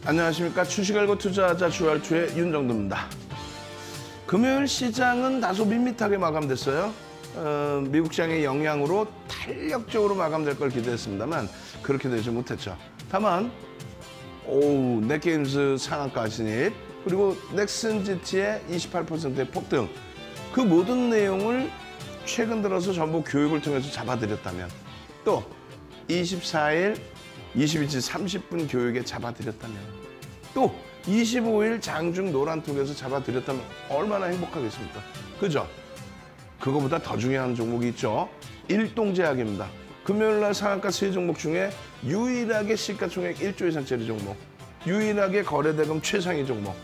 안녕하십니까. 주식 알고 투자하자 주알투의 윤정도입니다. 금요일 시장은 다소 밋밋하게 마감됐어요. 미국 시장의 영향으로 탄력적으로 마감될 걸 기대했습니다만 그렇게 되지 못했죠. 다만 넷게임즈 상한가 진입, 그리고 넥슨 GT의 28%의 폭등, 그 모든 내용을 최근 들어서 전부 교육을 통해서 잡아드렸다면, 또 24일 22시 30분 교육에 잡아드렸다면, 또 25일 장중 노란톡에서 잡아드렸다면 얼마나 행복하겠습니까? 그죠? 그거보다 더 중요한 종목이 있죠. 일동제약입니다. 금요일날 상한가 3종목 중에 유일하게 시가총액 1조 이상짜리 종목, 유일하게 거래대금 최상위 종목,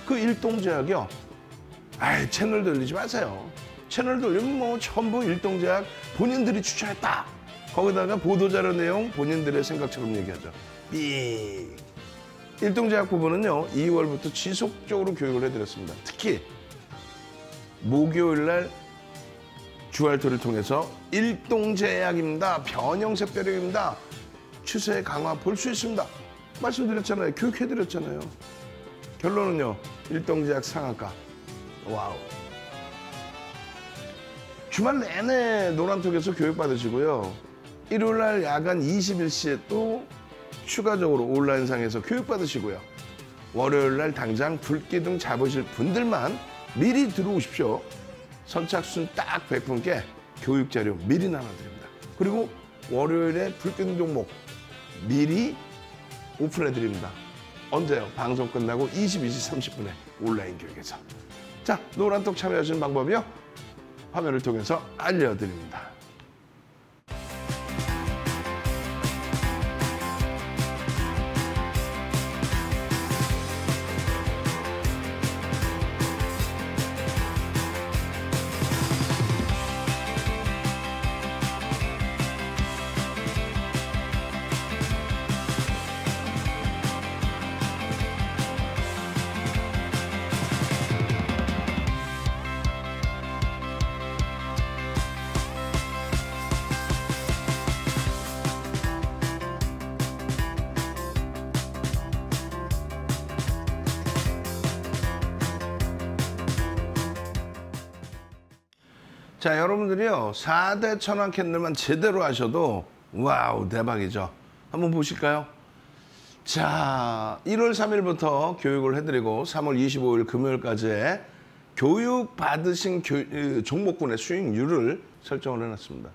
그 일동제약이요. 채널 돌리지 마세요. 채널 돌리면 뭐 전부 일동제약 본인들이 추천했다. 거기다가 보도자료 내용 본인들의 생각처럼 얘기하죠. 삑. 일동제약 부분은요, 2월부터 지속적으로 교육을 해드렸습니다. 특히 목요일날 주알토를 통해서 일동제약입니다. 변형색별형입니다. 추세 강화 볼 수 있습니다. 말씀드렸잖아요. 교육해드렸잖아요. 결론은요, 일동제약 상한가. 와우. 주말 내내 노란톡에서 교육받으시고요. 일요일날 야간 21시에 또 추가적으로 온라인상에서 교육받으시고요. 월요일날 당장 불기둥 잡으실 분들만 미리 들어오십시오. 선착순 딱 100분께 교육자료 미리 나눠드립니다. 그리고 월요일에 불기둥 종목 미리 오픈해드립니다. 언제요? 방송 끝나고 22시 30분에 온라인 교육에서. 자, 노란톡 참여하시는 방법이요, 화면을 통해서 알려드립니다. 자, 여러분들이요, 4대 천왕 캔들만 제대로 하셔도 와우 대박이죠. 한번 보실까요? 자, 1월 3일부터 교육을 해드리고 3월 25일 금요일까지의 교육 받으신 종목군의 수익률을 설정을 해놨습니다.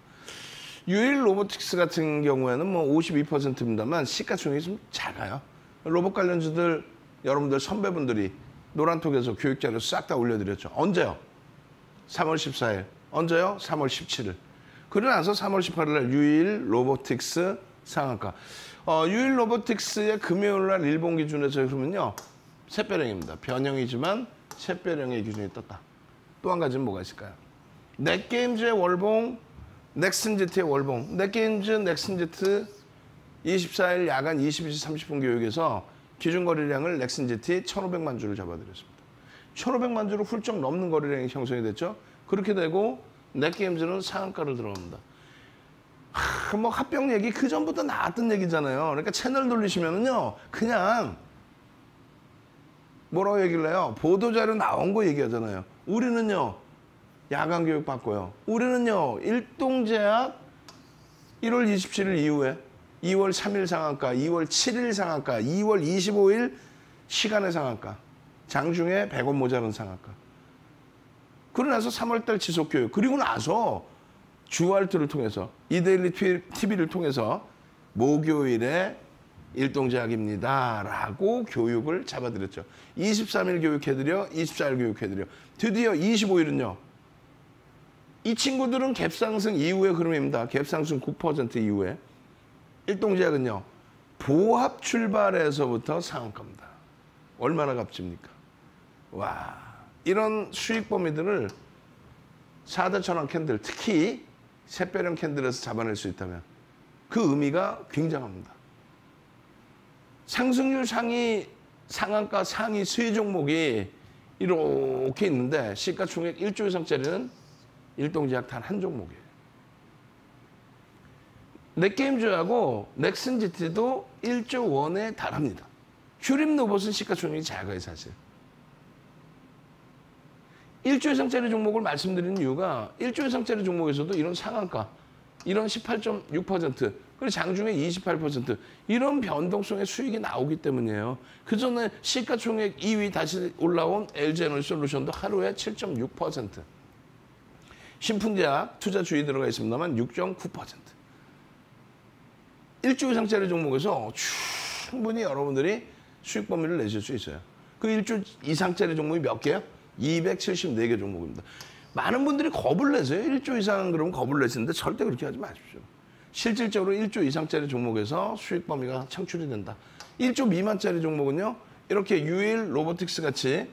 유일 로보틱스 같은 경우에는 뭐 52%입니다만 시가총액이 좀 작아요. 로봇 관련주들 여러분들 선배분들이 노란톡에서 교육자료 싹 다 올려드렸죠. 언제요? 3월 14일. 언제요? 3월 17일. 그러고 나서 3월 18일 날 유일 로보틱스 상한가. 유일 로보틱스의 금요일 날 일본 기준에서 그러면요, 샛별형입니다. 변형이지만 샛별형의 기준이 떴다. 또 한 가지는 뭐가 있을까요? 넷게임즈의 월봉, 넥슨 GT의 월봉. 넷게임즈, 넥슨 GT 24일 야간 22시 30분 교육에서 기준 거래량을 넥슨 GT 1,500만 주를 잡아드렸습니다. 1,500만 주를 훌쩍 넘는 거래량이 형성이 됐죠. 그렇게 되고 넷게임즈는 상한가를 들어갑니다. 뭐 합병 얘기 그 전부터 나왔던 얘기잖아요. 그러니까 채널 돌리시면은요, 그냥 뭐라고 얘기를 해요? 보도자료 나온 거 얘기하잖아요. 우리는요, 야간 교육 받고요. 우리는요, 일동제약 1월 27일 이후에 2월 3일 상한가, 2월 7일 상한가, 2월 25일 시간의 상한가, 장중에 100원 모자란 상한가. 그러고 나서 3월달 지속교육, 그리고 나서 주알투를 통해서 이데일리 TV를 통해서 목요일에 일동제약입니다 라고 교육을 잡아드렸죠. 23일 교육해드려, 24일 교육해드려. 드디어 25일은요. 이 친구들은 갭상승 이후의 흐름입니다. 갭상승 9% 이후에. 일동제약은요, 보합 출발에서부터 상한가입니다. 얼마나 값집니까? 와, 이런 수익 범위들을 4대 천왕 캔들, 특히 샛별형 캔들에서 잡아낼 수 있다면 그 의미가 굉장합니다. 상승률 상위, 상한가 상위 세 종목이 이렇게 있는데 시가총액 1조 이상짜리는 일동제약 단 한 종목이에요. 넷게임즈하고 넥슨 GT도 1조 원에 달합니다. 휴림 로봇은 시가총액이 작아요, 사실. 1조 이상짜리 종목을 말씀드리는 이유가 1조 이상짜리 종목에서도 이런 상한가, 이런 18.6%, 그리고 장중에 28% 이런 변동성의 수익이 나오기 때문이에요. 그전에 시가총액 2위 다시 올라온 LG에너지솔루션도 하루에 7.6%. 신풍제약 투자 주의 들어가 있습니다만 6.9%. 1조 이상짜리 종목에서 충분히 여러분들이 수익 범위를 내실 수 있어요. 그 1조 이상짜리 종목이 몇 개요? 274개 종목입니다. 많은 분들이 겁을 내세요. 1조 이상 그러면 겁을 내시는데 절대 그렇게 하지 마십시오. 실질적으로 1조 이상짜리 종목에서 수익 범위가 창출이 된다. 1조 미만짜리 종목은요. 이렇게 유일 로보틱스 같이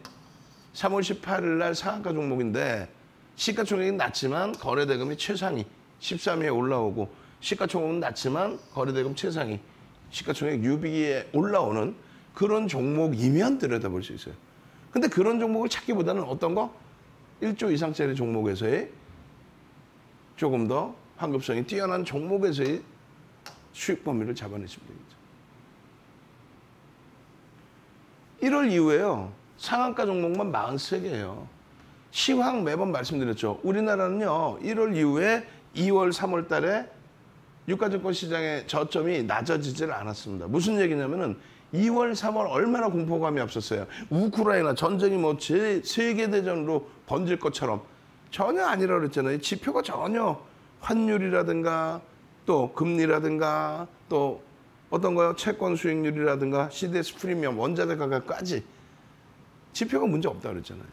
3월 18일 날 상한가 종목인데 시가총액이 낮지만 거래대금이 최상위 13위에 올라오고 시가총액은 낮지만 거래대금 최상위 시가총액 6위에 올라오는 그런 종목이면 들여다볼 수 있어요. 근데 그런 종목을 찾기보다는 어떤 거? 1조 이상짜리 종목에서의 조금 더 환급성이 뛰어난 종목에서의 수익 범위를 잡아내시면 되겠죠. 1월 이후에요. 상한가 종목만 43개예요. 시황 매번 말씀드렸죠. 우리나라는요. 1월 이후에 2월, 3월 달에 유가증권 시장의 저점이 낮아지질 않았습니다. 무슨 얘기냐면은 2월, 3월 얼마나 공포감이 앞섰어요. 우크라이나 전쟁이 뭐 세계대전으로 번질 것처럼 전혀 아니라 그랬잖아요. 지표가 전혀 환율이라든가 또 금리라든가 또 어떤 거요? 채권 수익률이라든가 CDS 프리미엄, 원자재 가격까지 지표가 문제 없다 그랬잖아요.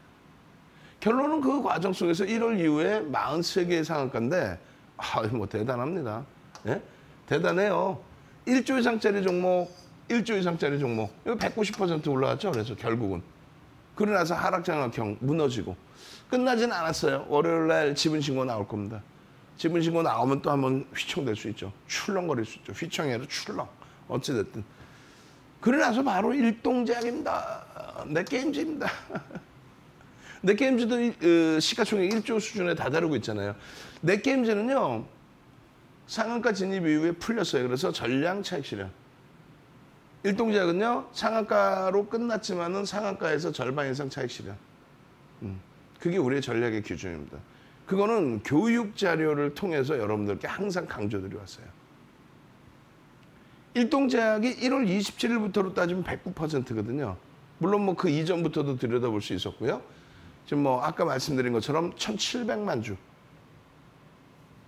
결론은 그 과정 속에서 1월 이후에 43개의 상한가인데 뭐 대단합니다. 예? 대단해요. 1조 이상짜리 종목, 1조 이상짜리 종목 이거 190% 올라왔죠. 그래서 결국은 그러고 나서 하락장악형 무너지고 끝나진 않았어요. 월요일 날 지분신고 나올 겁니다. 지분신고 나오면 또 한번 휘청될 수 있죠. 출렁거릴 수 있죠. 휘청이 아니라 출렁. 어찌됐든. 그러고 나서 바로 일동제약입니다. 넷게임즈입니다. 넷게임즈도 시가총액 1조 수준에 다다르고 있잖아요. 넷게임즈는요. 상한가 진입 이후에 풀렸어요. 그래서 전량 차익 실현. 일동제약은요. 상한가로 끝났지만은 상한가에서 절반 이상 차익 실현. 그게 우리의 전략의 기준입니다. 그거는 교육 자료를 통해서 여러분들께 항상 강조드리 왔어요. 일동제약이 1월 27일부터로 따지면 109%거든요. 물론 뭐 그 이전부터도 들여다볼 수 있었고요. 지금 뭐 아까 말씀드린 것처럼 1,700만 주.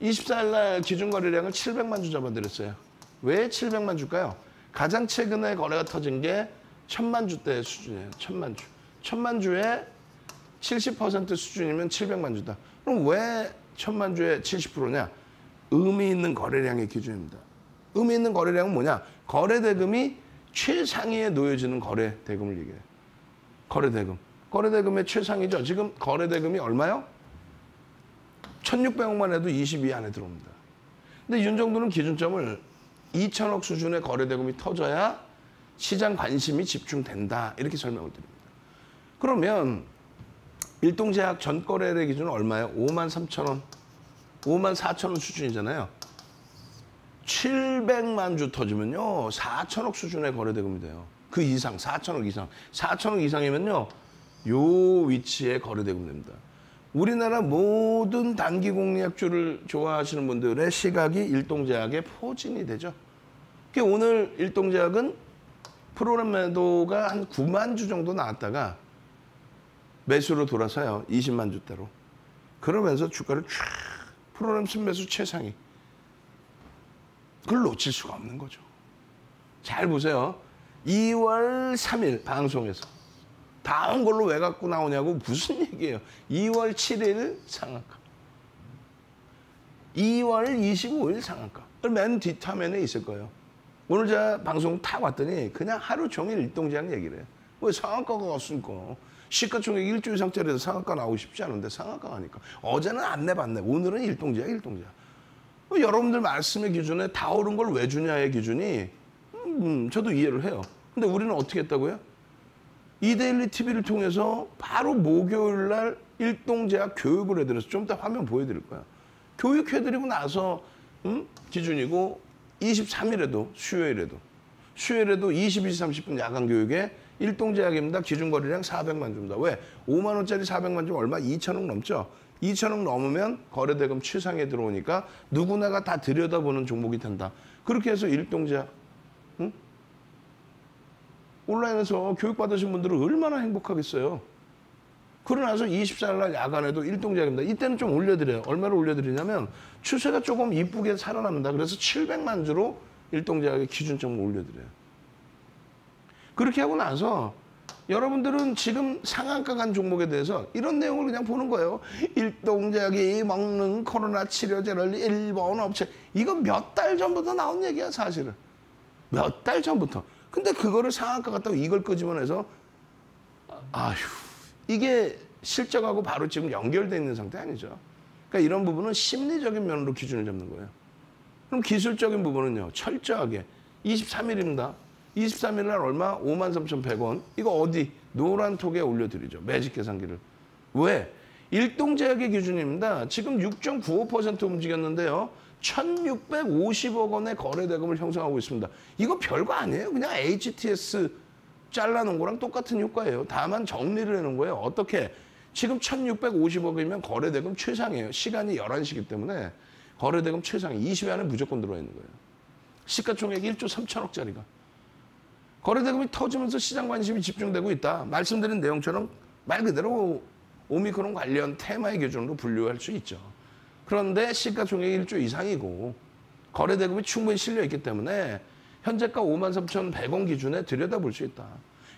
24일 날 기준 거래량을 700만 주 잡아드렸어요. 왜 700만 주일까요? 가장 최근에 거래가 터진 게 1,000만 주대 수준이에요. 1,000만 주. 1,000만 주에 70% 수준이면 700만 주다. 그럼 왜 1,000만 주에 70%냐? 의미 있는 거래량의 기준입니다. 의미 있는 거래량은 뭐냐? 거래대금이 최상위에 놓여지는 거래대금을 얘기해요. 거래대금. 거래대금의 최상위죠. 지금 거래대금이 얼마요? 1,600억만 해도 20위 안에 들어옵니다. 근데 윤 정부는 기준점을 2천억 수준의 거래대금이 터져야 시장 관심이 집중된다. 이렇게 설명을 드립니다. 그러면 일동제약 전 거래액 기준은 얼마예요? 53,000원, 54,000원 수준이잖아요. 700만 주 터지면요. 4천억 수준의 거래대금이 돼요. 그 이상, 4천억 이상. 4천억 이상이면요. 요 위치에 거래대금 됩니다. 우리나라 모든 단기 공략주를 좋아하시는 분들의 시각이 일동제약의 포진이 되죠. 그러니까 오늘 일동제약은 프로그램 매도가 한 9만 주 정도 나왔다가 매수로 돌아서요. 20만 주대로. 그러면서 주가를 쫙 프로그램 순매수 최상위. 그걸 놓칠 수가 없는 거죠. 잘 보세요. 2월 3일 방송에서 다음 걸로 왜 갖고 나오냐고 무슨 얘기예요. 2월 7일 상한가. 2월 25일 상한가. 맨 뒷화면에 있을 거예요. 오늘 제가 방송 타 왔더니 그냥 하루 종일 일동제약 얘기를 해요. 왜 상한가가 왔으니까. 시가총액 1조 이상짜리에서 상한가 나오고 싶지 않은데 상한가가 하니까. 어제는 안 내봤네. 오늘은 일동제약, 일동제약. 여러분들 말씀의 기준에 다 오른 걸 왜 주냐의 기준이 저도 이해를 해요. 근데 우리는 어떻게 했다고요? 이데일리 TV를 통해서 바로 목요일 날 일동제약 교육을 해드려서 좀 이따 화면 보여드릴 거야. 교육해드리고 나서 기준이고 23일에도 수요일에도 수요일에도 22시 30분 야간 교육에 일동제약입니다. 기준 거래량 400만 줍니다. 왜? 5만 원짜리 400만 주면 얼마? 2천억 넘죠. 2천억 넘으면 거래대금 최상에 들어오니까 누구나가 다 들여다보는 종목이 된다. 그렇게 해서 일동제약, 응? 온라인에서 교육받으신 분들은 얼마나 행복하겠어요. 그러고 나서 24일 날 야간에도 일동제약입니다. 이때는 좀 올려드려요. 얼마를 올려드리냐면 추세가 조금 이쁘게 살아납니다. 그래서 700만 주로 일동제약의 기준점을 올려드려요. 그렇게 하고 나서 여러분들은 지금 상한가 간 종목에 대해서 이런 내용을 그냥 보는 거예요. 일동제약이 먹는 코로나 치료제를 일본 업체. 이거 몇 달 전부터 나온 얘기야 사실은. 몇 달 전부터. 근데 그거를 상한가 갔다고 이걸 끄집어내서 아휴 이게 실적하고 바로 지금 연결되어 있는 상태 아니죠. 그러니까 이런 부분은 심리적인 면으로 기준을 잡는 거예요. 그럼 기술적인 부분은요. 철저하게 23일입니다. 23일 날 얼마? 53,100원. 이거 어디? 노란톡에 올려드리죠. 매직 계산기를. 왜? 일동제약의 기준입니다. 지금 6.95% 움직였는데요. 1,650억 원의 거래대금을 형성하고 있습니다. 이거 별거 아니에요. 그냥 HTS 잘라놓은 거랑 똑같은 효과예요. 다만 정리를 해놓은 거예요. 어떻게? 지금 1,650억이면 거래대금 최상이에요. 시간이 11시기 때문에 거래대금 최상이 20회 안에 무조건 들어와 있는 거예요. 시가총액이 1조 3천억짜리가. 거래대금이 터지면서 시장 관심이 집중되고 있다. 말씀드린 내용처럼 말 그대로 오미크론 관련 테마의 기준으로 분류할 수 있죠. 그런데 시가총액이 1조 이상이고 거래대금이 충분히 실려있기 때문에 현재가 53,100원 기준에 들여다볼 수 있다.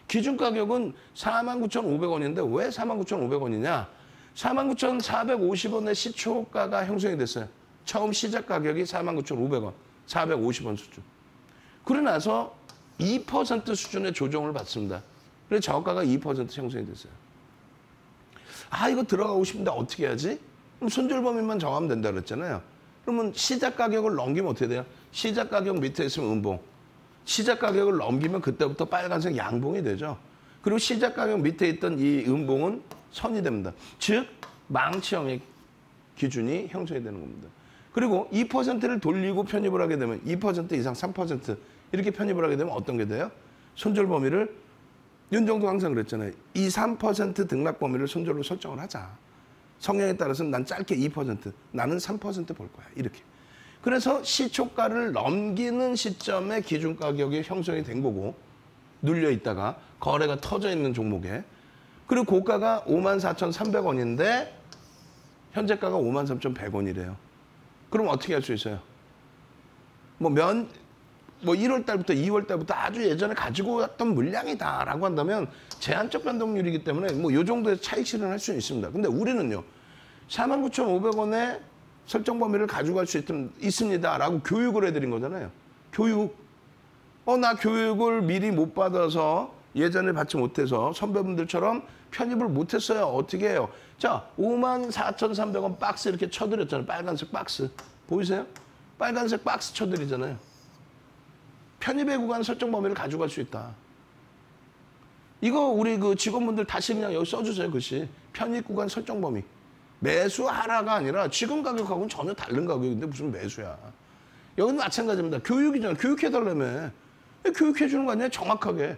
기준 가격은 49,500원인데 왜 49,500원이냐? 49,450원의 시초가가 형성이 됐어요. 처음 시작 가격이 49,500원, 450원 수준. 그러고 나서 2% 수준의 조정을 받습니다. 그래서 저가가 2% 형성이 됐어요. 아, 이거 들어가고 싶은데 어떻게 해야지? 그럼 손절 범위만 정하면 된다 그랬잖아요. 그러면 시작 가격을 넘기면 어떻게 돼요? 시작 가격 밑에 있으면 음봉. 시작 가격을 넘기면 그때부터 빨간색 양봉이 되죠. 그리고 시작 가격 밑에 있던 이 음봉은 선이 됩니다. 즉, 망치형의 기준이 형성이 되는 겁니다. 그리고 2%를 돌리고 편입을 하게 되면 2% 이상 3% 이렇게 편입을 하게 되면 어떤 게 돼요? 손절 범위를 윤정도 항상 그랬잖아요. 2, 3% 등락 범위를 손절로 설정을 하자. 성향에 따라서는 난 짧게 2%, 나는 3% 볼 거야. 이렇게. 그래서 시초가를 넘기는 시점에 기준 가격이 형성이 된 거고 눌려 있다가 거래가 터져 있는 종목에 그리고 고가가 54,300원인데 현재가가 53,100원이래요. 그럼 어떻게 할 수 있어요? 뭐 1월 달부터 2월 달부터 아주 예전에 가지고 왔던 물량이다라고 한다면 제한적 변동률이기 때문에 뭐 이 정도의 차익 실현할 수는 있습니다. 근데 우리는요. 49,500원에 설정 범위를 가져갈 수 있습니다라고 교육을 해드린 거잖아요. 교육. 나 교육을 미리 못 받아서 예전에 받지 못해서 선배분들처럼 편입을 못했어요. 어떻게 해요? 자, 54,300원 박스 이렇게 쳐드렸잖아요. 빨간색 박스. 보이세요? 빨간색 박스 쳐드리잖아요. 편입의 구간 설정 범위를 가져갈 수 있다. 이거 우리 그 직원분들 다시 그냥 여기 써주세요. 글씨. 편입 구간 설정 범위. 매수하라가 아니라 지금 가격하고는 전혀 다른 가격인데 무슨 매수야. 여기는 마찬가지입니다. 교육이잖아. 교육해달라며. 교육해주는 거 아니야? 정확하게.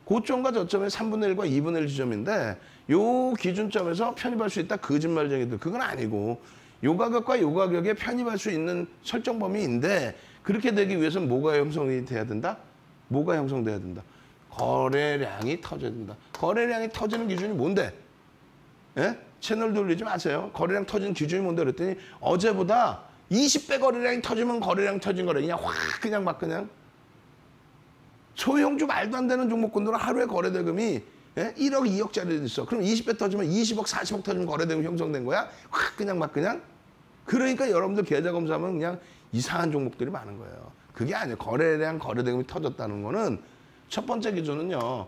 고점과 저점의 3분의 1과 2분의 1 지점인데 요 기준점에서 편입할 수 있다. 거짓말쟁이들. 그건 아니고 요 가격과 요 가격에 편입할 수 있는 설정 범위인데 그렇게 되기 위해서는 뭐가 형성이 돼야 된다? 뭐가 형성돼야 된다? 거래량이 터져야 된다. 거래량이 터지는 기준이 뭔데? 예? 채널 돌리지 마세요. 거래량 터지는 기준이 뭔데 그랬더니 어제보다 20배 거래량이 터지면 거래량 터진 거래. 그냥 확 그냥 막 그냥. 소형주 말도 안 되는 종목군들은 하루에 거래대금이 1억, 2억짜리도 있어. 그럼 20배 터지면 20억, 40억 터지면 거래대금 형성된 거야? 확 그냥 막 그냥. 그러니까 여러분들 계좌 검사하면 그냥 이상한 종목들이 많은 거예요. 그게 아니에요. 거래량, 거래대금이 터졌다는 거는 첫 번째 기준은요.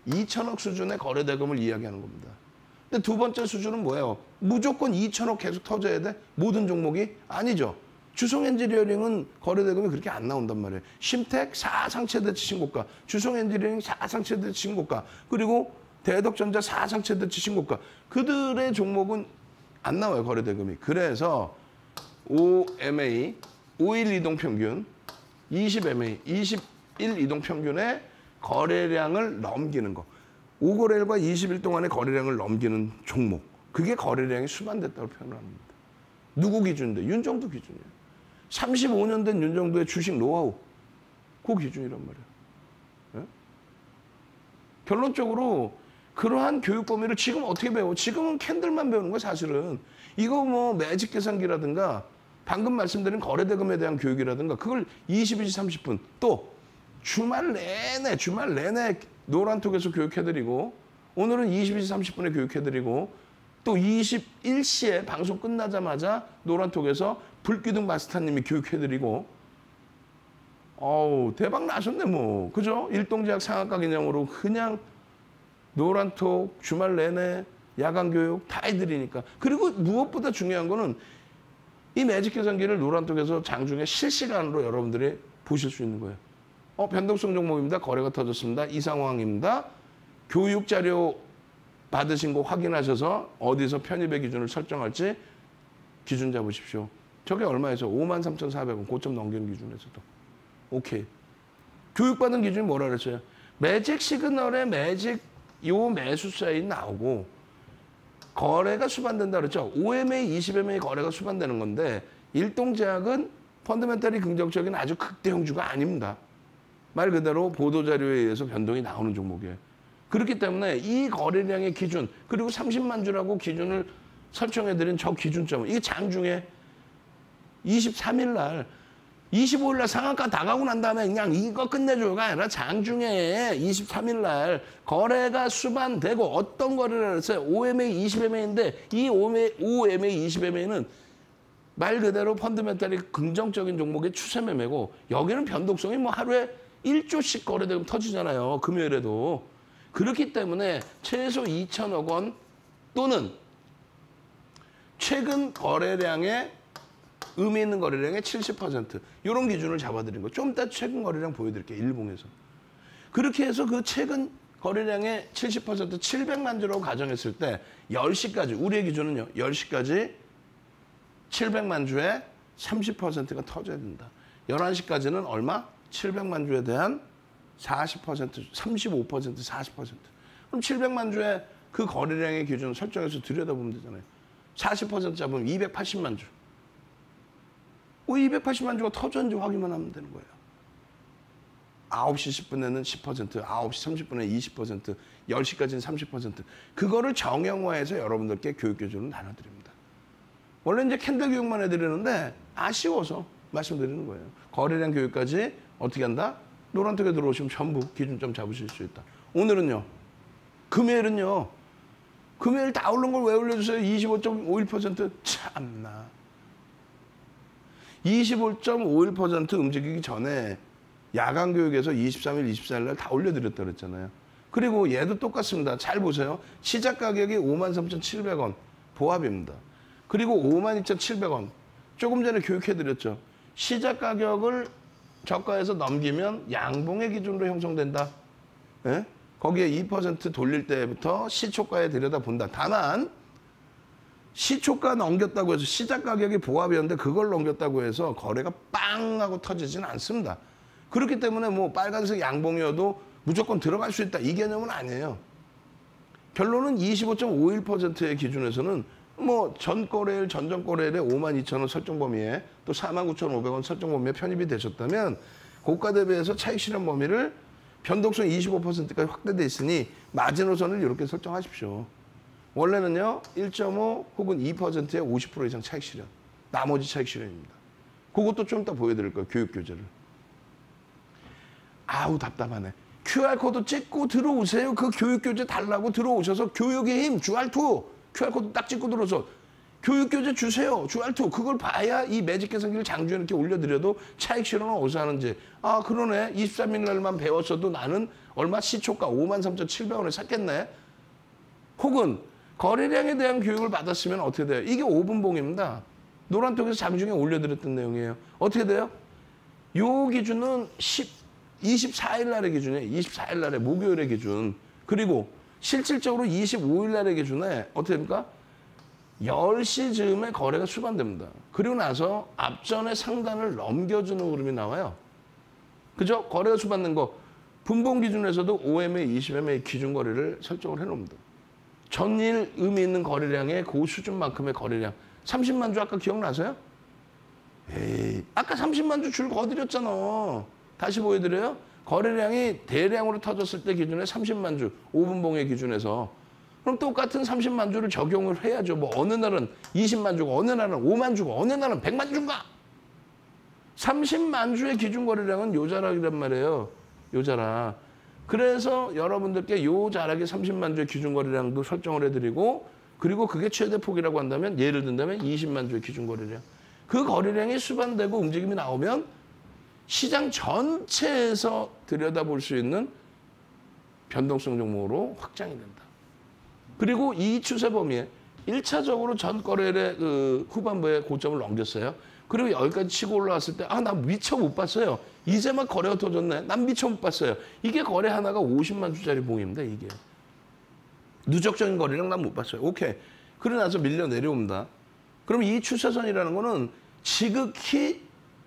2천억 수준의 거래대금을 이야기하는 겁니다. 근데 두 번째 수준은 뭐예요? 무조건 2천억 계속 터져야 돼? 모든 종목이? 아니죠. 주성엔지니어링은 거래대금이 그렇게 안 나온단 말이에요. 심텍 4상 최대치 신고가, 주성엔지니어링 4상 최대치 신고가, 그리고 대덕전자 4상 최대치 신고가. 그들의 종목은 안 나와요, 거래대금이. 그래서 OMA, 5일 이동평균, 20MA, 이동 평균의 거래량을 넘기는 거. 5거래일과 20일 동안의 거래량을 넘기는 종목. 그게 거래량이 수반됐다고 표현합니다. 누구 기준인데? 윤정도 기준이에요. 35년 된 윤정도의 주식 노하우. 그 기준이란 말이에요. 예? 결론적으로 그러한 교육 범위를 지금 어떻게 배워? 지금은 캔들만 배우는 거야, 사실은. 이거 뭐 매직 계산기라든가 방금 말씀드린 거래대금에 대한 교육이라든가 그걸 22시 30분 또 주말 내내 노란톡에서 교육해드리고 오늘은 22시 30분에 교육해드리고 또 21시에 방송 끝나자마자 노란톡에서 불기둥 마스터님이 교육해드리고 어우 대박 나셨네 뭐 그죠? 일동제약 상한가 개념으로 그냥 노란톡 주말 내내 야간 교육 다 해드리니까 그리고 무엇보다 중요한 거는 이 매직 계산기를 노란톡에서 장중에 실시간으로 여러분들이 보실 수 있는 거예요. 변동성 종목입니다. 거래가 터졌습니다. 이 상황입니다. 교육 자료 받으신 거 확인하셔서 어디서 편입의 기준을 설정할지 기준 잡으십시오. 저게 얼마에서? 53,400원 고점 넘기는 기준에서도. 오케이. 교육받은 기준이 뭐라 그랬어요? 매직 시그널에 매직 요 매수 사인 나오고 거래가 수반된다 그랬죠. 5MA, 20MA 거래가 수반되는 건데 일동제약은 펀더멘털이 긍정적인 아주 극대형주가 아닙니다. 말 그대로 보도자료에 의해서 변동이 나오는 종목이에요. 그렇기 때문에 이 거래량의 기준 그리고 30만 주라고 기준을 설정해드린 저 기준점은 이게 장중에 23일 날 25일 날 상한가 다 가고 난 다음에 그냥 이거 끝내줘가 아니라 장중에 23일 날 거래가 수반되고 어떤 거래를 했어요? 5MA, 20MA인데 이 5MA, 20MA는 말 그대로 펀더멘털이 긍정적인 종목의 추세 매매고 여기는 변동성이 뭐 하루에 1조씩 거래되면 터지잖아요. 금요일에도. 그렇기 때문에 최소 2천억 원 또는 최근 거래량의 의미 있는 거래량의 70% 이런 기준을 잡아드린 거. 좀 이따 최근 거래량 보여드릴게요. 일봉에서. 그렇게 해서 그 최근 거래량의 70% 700만 주라고 가정했을 때 10시까지 우리의 기준은요. 10시까지 700만 주에 30%가 터져야 된다. 11시까지는 얼마? 700만 주에 대한 40%, 35%, 40%. 그럼 700만 주에 그 거래량의 기준 설정해서 들여다보면 되잖아요. 40% 잡으면 280만 주. 280만 주가 터졌는지 확인만 하면 되는 거예요. 9시 10분에는 10%, 9시 30분에 20%, 10시까지는 30%. 그거를 정형화해서 여러분들께 교육 교준을 나눠드립니다. 원래 이제 캔들 교육만 해드리는데 아쉬워서 말씀드리는 거예요. 거래량 교육까지 어떻게 한다? 노란톡에 들어오시면 전부 기준점 잡으실 수 있다. 오늘은요. 금요일은요. 금요일 다 오른 걸 왜 올려주세요? 25.51% 참나. 25.51% 움직이기 전에 야간 교육에서 23일, 24일 날 다 올려드렸다 그랬잖아요. 그리고 얘도 똑같습니다. 잘 보세요. 시작 가격이 53,700원 보합입니다. 그리고 52,700원 조금 전에 교육해드렸죠. 시작 가격을 저가에서 넘기면 양봉의 기준으로 형성된다. 예? 거기에 2% 돌릴 때부터 시초가에 들여다본다. 다만 시초가 넘겼다고 해서 시작 가격이 보합이었는데 그걸 넘겼다고 해서 거래가 빵 하고 터지지는 않습니다. 그렇기 때문에 뭐 빨간색 양봉이어도 무조건 들어갈 수 있다. 이 개념은 아니에요. 결론은 25.51%의 기준에서는 뭐 전거래일, 전전거래일에 52,000원 설정 범위에 또 49,500원 설정 범위에 편입이 되셨다면 고가 대비해서 차익 실현 범위를 변동성 25%까지 확대돼 있으니 마지노선을 이렇게 설정하십시오. 원래는요 1.5 혹은 2%의 50% 이상 차익 실현. 나머지 차익 실현입니다. 그것도 좀 이따 보여드릴 거예요. 교육 교재를. 아우 답답하네. QR코드 찍고 들어오세요. 그 교육 교재 달라고 들어오셔서 교육의 힘 QR2 QR코드 딱 찍고 들어서 교육 교재 주세요. QR2 그걸 봐야 이 매직 계산기를 장주에 이렇게 올려드려도 차익 실현은 어디서 하는지. 아 그러네. 23일 날만 배웠어도 나는 얼마 시초가 53,700원에 샀겠네. 혹은 거래량에 대한 교육을 받았으면 어떻게 돼요? 이게 5분봉입니다. 노란톡에서 장중에 올려드렸던 내용이에요. 어떻게 돼요? 요 기준은 24일 날의 기준이에요. 24일 날의 목요일의 기준. 그리고 실질적으로 25일 날의 기준에 어떻게 됩니까? 10시 즈음에 거래가 수반됩니다. 그리고 나서 앞전의 상단을 넘겨주는 흐름이 나와요. 그죠? 거래가 수반된 거. 분봉 기준에서도 5MA, 20MA 기준 거래를 설정을 해놓습니다. 전일 의미 있는 거래량의 그 수준만큼의 거래량. 30만 주 아까 기억나세요? 에이, 아까 30만 주 줄 거드렸잖아. 다시 보여드려요? 거래량이 대량으로 터졌을 때 기준에 30만 주, 5분봉의 기준에서. 그럼 똑같은 30만 주를 적용을 해야죠. 뭐 어느 날은 20만 주고 어느 날은 5만 주고 어느 날은 100만 주인가? 30만 주의 기준 거래량은 요 자락이란 말이에요. 요 자락. 그래서 여러분들께 요 자락의 30만 주의 기준 거래량도 설정을 해드리고 그리고 그게 최대 폭이라고 한다면 예를 든다면 20만 주의 기준 거래량. 그 거래량이 수반되고 움직임이 나오면 시장 전체에서 들여다볼 수 있는 변동성 종목으로 확장이 된다. 그리고 이 추세 범위에 1차적으로 전 거래일의 그 후반부에 고점을 넘겼어요. 그리고 여기까지 치고 올라왔을 때 나 미처 못 봤어요. 이제 막 거래가 터졌네. 난 미처 못 봤어요. 이게 거래 하나가 50만 주짜리 봉입니다. 이게. 누적적인 거래량 난 못 봤어요. 오케이. 그러고 나서 밀려 내려옵니다. 그럼 이 추세선이라는 거는 지극히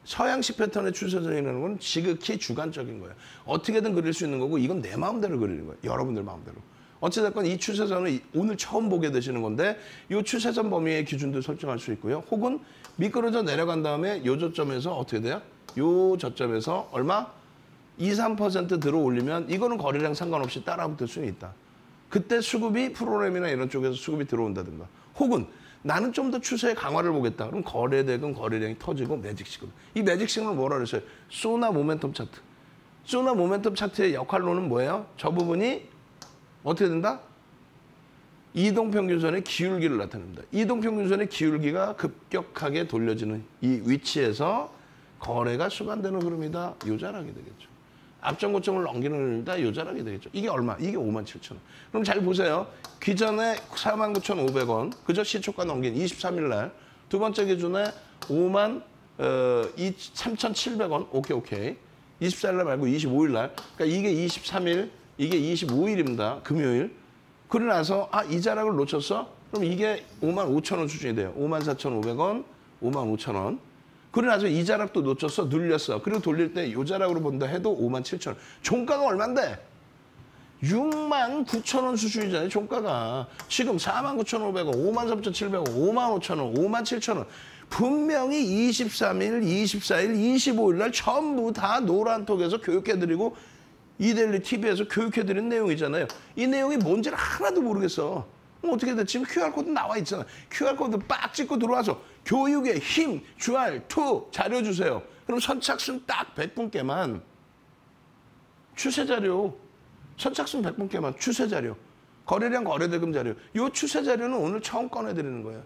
서양식 패턴의 추세선이라는 건 지극히 주관적인 거예요. 어떻게든 그릴 수 있는 거고 이건 내 마음대로 그리는 거예요. 여러분들 마음대로. 어찌됐건 이 추세선을 오늘 처음 보게 되시는 건데 이 추세선 범위의 기준도 설정할 수 있고요. 혹은 미끄러져 내려간 다음에 이 저점에서 어떻게 돼요? 이 저점에서 얼마? 2, 3% 들어 올리면 이거는 거래량 상관없이 따라붙을 수는 있다. 그때 수급이 프로그램이나 이런 쪽에서 수급이 들어온다든가. 혹은 나는 좀 더 추세 강화를 보겠다. 그럼 거래대금 거래량이 터지고 매직 시그널. 이 매직 시그널 뭐라 그랬어요? 소나 모멘텀 차트. 소나 모멘텀 차트의 역할로는 뭐예요? 저 부분이 어떻게 된다? 이동평균선의 기울기를 나타냅니다. 이동평균선의 기울기가 급격하게 돌려지는 이 위치에서 거래가 수반되는 흐름이다. 요 자락이 되겠죠. 앞전 고점을 넘기는 흐름이다. 요 자락이 되겠죠. 이게 얼마? 이게 57,000원. 그럼 잘 보세요. 기존에 49,500원. 그저 시초가 넘긴 23일 날. 두 번째 기준에 53,700원. 오케이. 24일 날 말고 25일 날. 그러니까 이게 23일, 이게 25일입니다. 금요일. 그러고 나서 이 자락을 놓쳤어? 그럼 이게 55,000원 수준이 돼요. 54,500원, 55,000원. 그러고 나서 이 자락도 놓쳤어? 눌렸어. 그리고 돌릴 때 이 자락으로 본다 해도 57,000원. 종가가 얼만데? 69,000원 수준이잖아요. 종가가. 지금 49,500원, 53,700원, 55,000원, 57,000원. 분명히 23일, 24일, 25일 날 전부 다 노란톡에서 교육해드리고 이데일리 TV에서 교육해드린 내용이잖아요. 이 내용이 뭔지를 하나도 모르겠어. 어떻게 됐지? 지금 QR코드 나와 있잖아. QR코드 빡 찍고 들어와서 교육의 힘, QR2 자료 주세요. 그럼 선착순 딱 100분께만 추세 자료. 선착순 100분께만 추세 자료. 거래량 거래대금 자료. 이 추세 자료는 오늘 처음 꺼내드리는 거예요.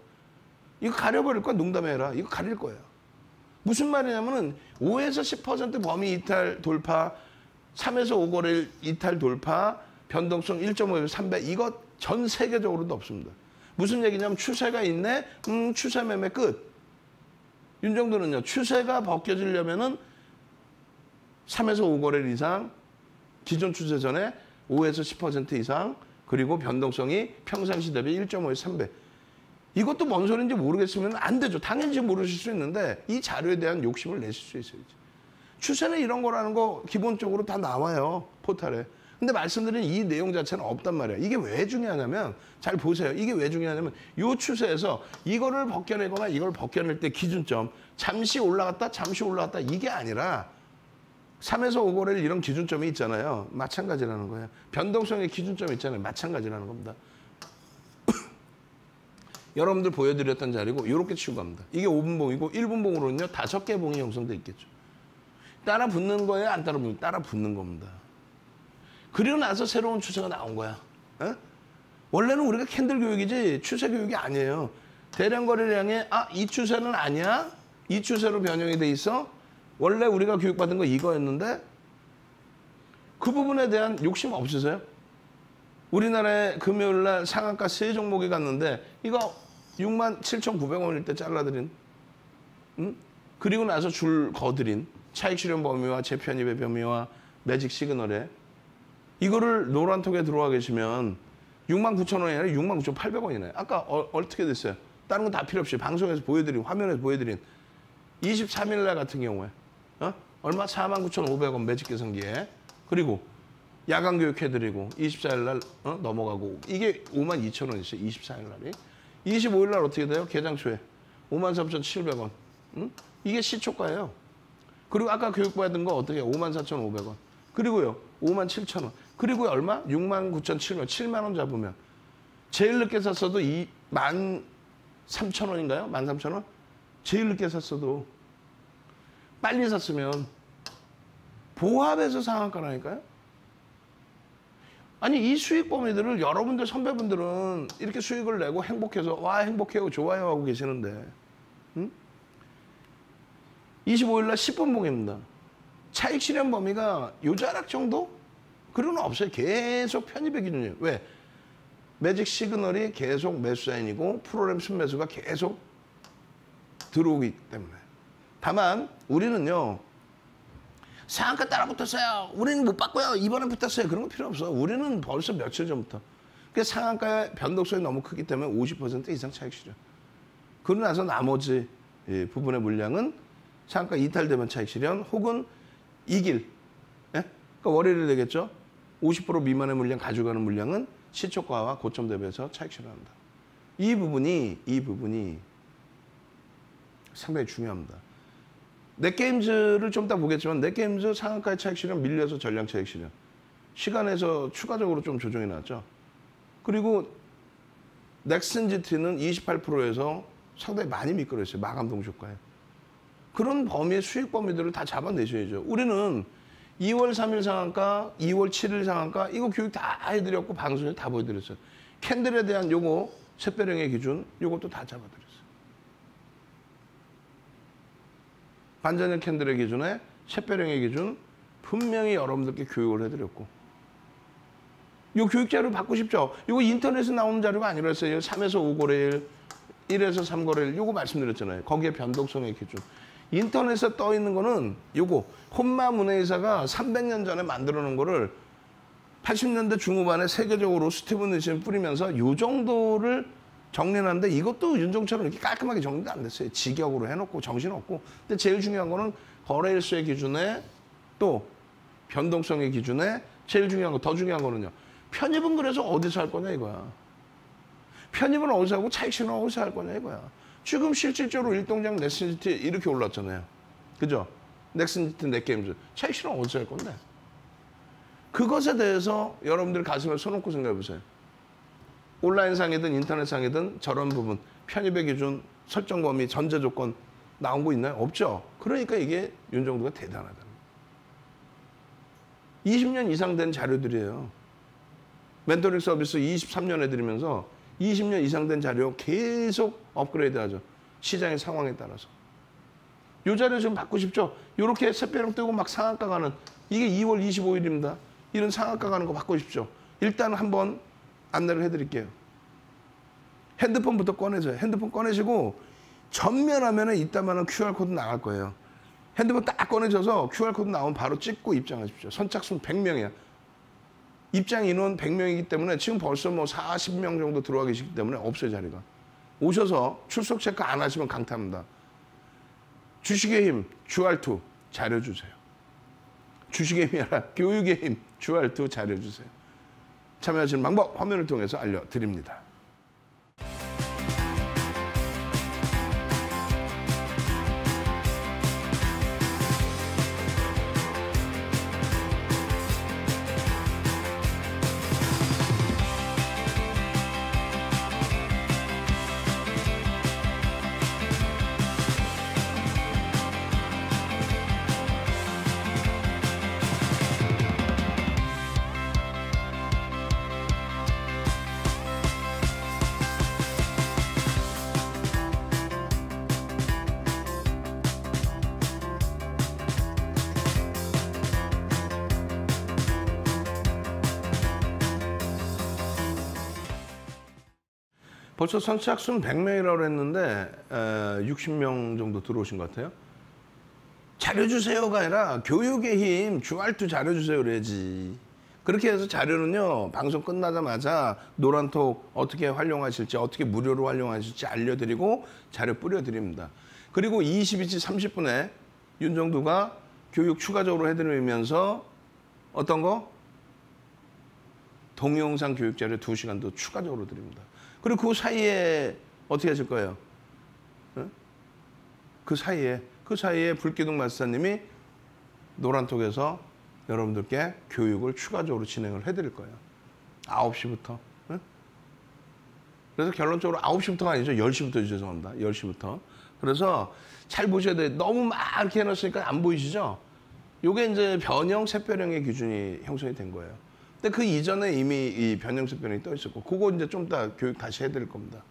이거 가려버릴 거야. 농담해라. 이거 가릴 거예요. 무슨 말이냐면은 5에서 10% 범위 이탈 돌파, 3에서 5거래일 이탈 돌파, 변동성 1.5에서 3배. 이거 전 세계적으로도 없습니다. 무슨 얘기냐면 추세가 있네. 추세 매매 끝. 윤정도는요. 추세가 벗겨지려면은 3에서 5거래일 이상, 기존 추세 전에 5에서 10% 이상, 그리고 변동성이 평상시 대비 1.5에서 3배. 이것도 뭔 소리인지 모르겠으면 안 되죠. 당연히 모르실 수 있는데 이 자료에 대한 욕심을 내실 수 있어야지. 추세는 이런 거라는 거 기본적으로 다 나와요. 포털에. 근데 말씀드린 이 내용 자체는 없단 말이에요. 이게 왜 중요하냐면 잘 보세요. 이게 왜 중요하냐면 이 추세에서 이거를 벗겨내거나 이걸 벗겨낼 때 기준점 잠시 올라갔다 잠시 올라갔다 이게 아니라 3에서 5거래일 이런 기준점이 있잖아요. 마찬가지라는 거예요. 변동성의 기준점이 있잖아요. 마찬가지라는 겁니다. 여러분들 보여드렸던 자리고 이렇게 치고 갑니다. 이게 5분봉이고 1분봉으로는요. 5개 봉이 형성돼 있겠죠. 따라 붙는 거예요? 안 따라 붙는? 따라 붙는 겁니다. 그리고 나서 새로운 추세가 나온 거야. 에? 원래는 우리가 캔들 교육이지 추세 교육이 아니에요. 대량 거래량에 이 추세는 아니야? 이 추세로 변형이 돼 있어? 원래 우리가 교육받은 거 이거였는데 그 부분에 대한 욕심 없으세요? 우리나라에 금요일 날 상한가 3종목이 갔는데 이거 67,900원일 때 잘라드린 그리고 나서 줄 거드린 차익 실현 범위와 재편입의 범위와 매직 시그널에 이거를 노란톡에 들어와 계시면 69,000원이 아니라 69,800원이네. 아까 어떻게 됐어요? 다른 건 다 필요 없이 방송에서 보여드린 화면에서 보여드린 23일 날 같은 경우에 얼마? 49,500원 매직 계산기에. 그리고 야간 교육 해드리고 24일 날 넘어가고 이게 52,000원이었어요. 24일 날이. 25일 날 어떻게 돼요? 개장 초에 53,700원. 이게 시초가예요. 그리고 아까 교육받은 거 어떻게 해요? 54,500원. 그리고요 57,000원. 그리고 얼마? 69,700원. 7만 원 잡으면 제일 늦게 샀어도 13,000원인가요? 13,000원? 제일 늦게 샀어도 빨리 샀으면 보합해서 상한가라니까요. 아니 이 수익 범위들을 여러분들 선배분들은 이렇게 수익을 내고 행복해서 와 행복해요 좋아요 하고 계시는데 25일 날 10분봉입니다. 차익 실현 범위가 요자락 정도? 그런 건 없어요. 계속 편입의 기준이에요. 왜? 매직 시그널이 계속 매수 사인이고 프로그램 순매수가 계속 들어오기 때문에. 다만 우리는요. 상한가 따라 붙었어요. 우리는 못 받고요. 이번에 붙었어요. 그런 거 필요 없어. 우리는 벌써 며칠 전부터. 그 상한가의 변동성이 너무 크기 때문에 50% 이상 차익 실현. 그러고 나서 나머지 부분의 물량은 상한가 이탈되면 차익 실현 혹은 이길. 예? 그러니까 월요일이 되겠죠. 50% 미만의 물량 가져가는 물량은 시초가와 고점 대비해서 차익 실현한다. 이 부분이 상당히 중요합니다. 넷게임즈를 좀 이따 보겠지만 넷게임즈 상한가의 차익 실현 밀려서 전량 차익 실현. 시간에서 추가적으로 좀 조정이 나왔죠. 그리고 넥슨 GT는 28%에서 상당히 많이 미끄러졌어요. 마감 동시효과에. 그런 범위의 수익 범위들을 다 잡아내셔야죠. 우리는 2월 3일 상한가, 2월 7일 상한가 이거 교육 다 해드렸고 방송에 다 보여드렸어요. 캔들에 대한 요거 샛별형의 기준 요것도 다 잡아드렸어요. 반전형 캔들의 기준에 샛별형의 기준 분명히 여러분들께 교육을 해드렸고 요 교육 자료 받고 싶죠? 이거 인터넷에 나오는 자료가 아니라서요. 3에서 5거래일, 1에서 3거래일 요거 말씀드렸잖아요. 거기에 변동성의 기준. 인터넷에 떠 있는 거는 요거 혼마 문해이사가 300년 전에 만들어 놓은 거를 80년대 중후반에 세계적으로 스티븐 니신 뿌리면서 요 정도를 정리하는데 이것도 윤종처럼 이렇게 깔끔하게 정리도 안 됐어요. 직역으로 해놓고 정신없고. 근데 제일 중요한 거는 거래일수의 기준에 또 변동성의 기준에 제일 중요한 거, 더 중요한 거는요. 편입은 그래서 어디서 할 거냐 이거야. 편입은 어디서 하고 차익 실현은 어디서 할 거냐 이거야. 지금 실질적으로 일동장 넥슨지티 이렇게 올랐잖아요. 그죠? 넥슨지티 넷게임즈. 차익 실현 어디서 할 건데? 그것에 대해서 여러분들 가슴에 손 얹고 생각해 보세요. 온라인상이든 인터넷상이든 저런 부분, 편입의 기준, 설정 범위, 전제 조건 나온 거 있나요? 없죠. 그러니까 이게 윤정도가 대단하다. 20년 이상 된 자료들이에요. 멘토링 서비스 23년 해드리면서 20년 이상 된 자료 계속 업그레이드 하죠. 시장의 상황에 따라서. 이 자료 좀 받고 싶죠? 이렇게 샛별형 뜨고 막 상한가 가는 이게 2월 25일입니다. 이런 상한가 가는 거 받고 싶죠? 일단 한번 안내를 해드릴게요. 핸드폰부터 꺼내세요. 핸드폰 꺼내시고 전면화면에 이따만한 QR코드 나갈 거예요. 핸드폰 딱 꺼내셔서 QR코드 나오면 바로 찍고 입장하십시오. 선착순 100명이야. 입장 인원 100명이기 때문에 지금 벌써 뭐 40명 정도 들어와 계시기 때문에 없어요, 자리가. 오셔서 출석 체크 안 하시면 강타합니다. 주식의 힘, 주알2 자료 주세요. 주식의 힘이 아니라 교육의 힘, 주알2 자료 주세요. 참여하시는 방법 화면을 통해서 알려드립니다. 벌써 선착순 100명이라고 했는데 60명 정도 들어오신 것 같아요. 자료 주세요가 아니라 교육의 힘, 주알2 자료 주세요 그래야지. 그렇게 해서 자료는요. 방송 끝나자마자 노란톡 어떻게 활용하실지 어떻게 무료로 활용하실지 알려드리고 자료 뿌려드립니다. 그리고 22시 30분에 윤정두가 교육 추가적으로 해드리면서 어떤 거? 동영상 교육 자료 2시간 더 추가적으로 드립니다. 그리고 그 사이에 어떻게 하실 거예요? 그 사이에 불기둥 마스터님이 노란톡에서 여러분들께 교육을 추가적으로 진행을 해드릴 거예요. 9시부터. 그래서 결론적으로 9시부터가 아니죠. 10시부터 죄송합니다. 10시부터. 그래서 잘 보셔야 돼요. 너무 막 이렇게 해놨으니까 안 보이시죠? 요게 이제 변형, 샛별형의 기준이 형성이 된 거예요. 근데 그 이전에 이미 이 변형, 샛별형이 떠 있었고, 그거 이제 좀 이따 교육 다시 해드릴 겁니다.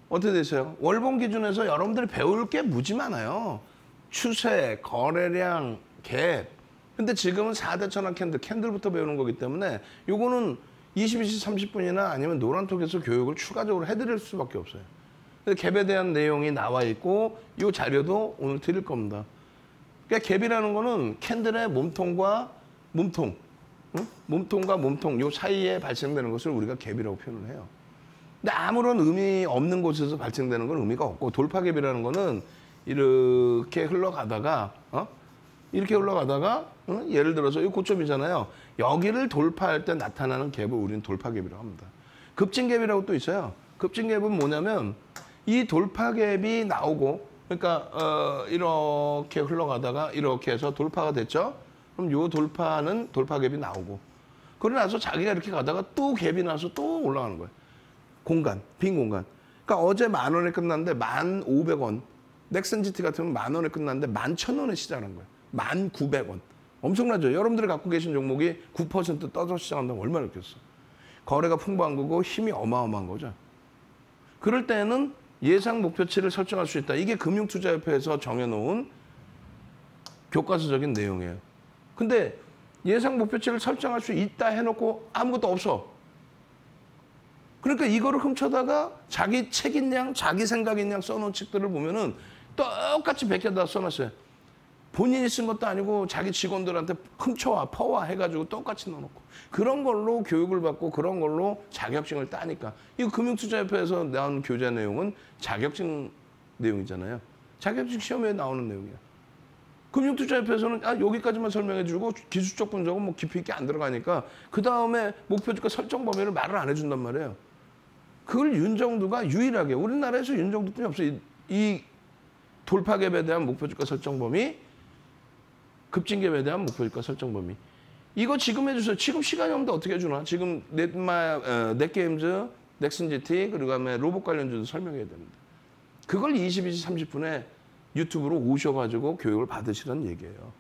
어떻게 되세요? 월봉 기준에서 여러분들이 배울 게 무지 많아요. 추세, 거래량, 갭. 근데 지금은 4대 천왕 캔들부터 배우는 거기 때문에 요거는 22시 30분이나 아니면 노란톡에서 교육을 추가적으로 해드릴 수밖에 없어요. 근데 갭에 대한 내용이 나와 있고 이 자료도 오늘 드릴 겁니다. 그러니까 갭이라는 거는 캔들의 몸통과 몸통, 몸통과 몸통 요 사이에 발생되는 것을 우리가 갭이라고 표현을 해요. 근데 아무런 의미 없는 곳에서 발생되는 건 의미가 없고 돌파갭이라는 거는 이렇게 흘러가다가 예를 들어서 이 고점이잖아요. 여기를 돌파할 때 나타나는 갭을 우리는 돌파갭이라고 합니다. 급진갭이라고 또 있어요. 급진갭은 뭐냐면 이 돌파갭이 나오고 그러니까 이렇게 흘러가다가 이렇게 해서 돌파가 됐죠. 그럼 요 돌파는 돌파갭이 나오고 그러고 나서 자기가 이렇게 가다가 또 갭이 나서 또 올라가는 거예요. 공간, 빈 공간. 그러니까 어제 10,000원에 끝났는데 1,500원. 넥슨 GT 같으면 10,000원에 끝났는데 11,000원에 시작한 거예요. 1,900원. 엄청나죠? 여러분들이 갖고 계신 종목이 9% 떠서 시작한다면 얼마나 좋겠어. 거래가 풍부한 거고 힘이 어마어마한 거죠. 그럴 때는 예상 목표치를 설정할 수 있다. 이게 금융투자협회에서 정해놓은 교과서적인 내용이에요. 근데 예상 목표치를 설정할 수 있다 해놓고 아무것도 없어. 그러니까 이거를 훔쳐다가 자기 책인 양, 자기 생각인 양 써놓은 책들을 보면은 똑같이 100개 다 써놨어요. 본인이 쓴 것도 아니고 자기 직원들한테 훔쳐와, 퍼와 해가지고 똑같이 넣어놓고. 그런 걸로 교육을 받고 그런 걸로 자격증을 따니까. 이거 금융투자협회에서 나온 교재 내용은 자격증 내용이잖아요. 자격증 시험에 나오는 내용이야. 금융투자협회에서는 여기까지만 설명해주고 기술적 분석은 뭐 깊이 있게 안 들어가니까 그 다음에 목표주가 설정 범위를 말을 안 해준단 말이에요. 그걸 윤정두가 유일하게 우리나라에서 윤정두뿐이 없어요. 이 돌파갭에 대한 목표주가 설정 범위, 급진갭에 대한 목표주가 설정 범위. 이거 지금 해주세요. 지금 시간이 없는데 어떻게 해주나? 지금 넷게임즈, 넥슨 GT 그리고 다음에 로봇 관련주도 설명해야 됩니다. 그걸 22시 30분에 유튜브로 오셔가지고 교육을 받으시라는 얘기예요.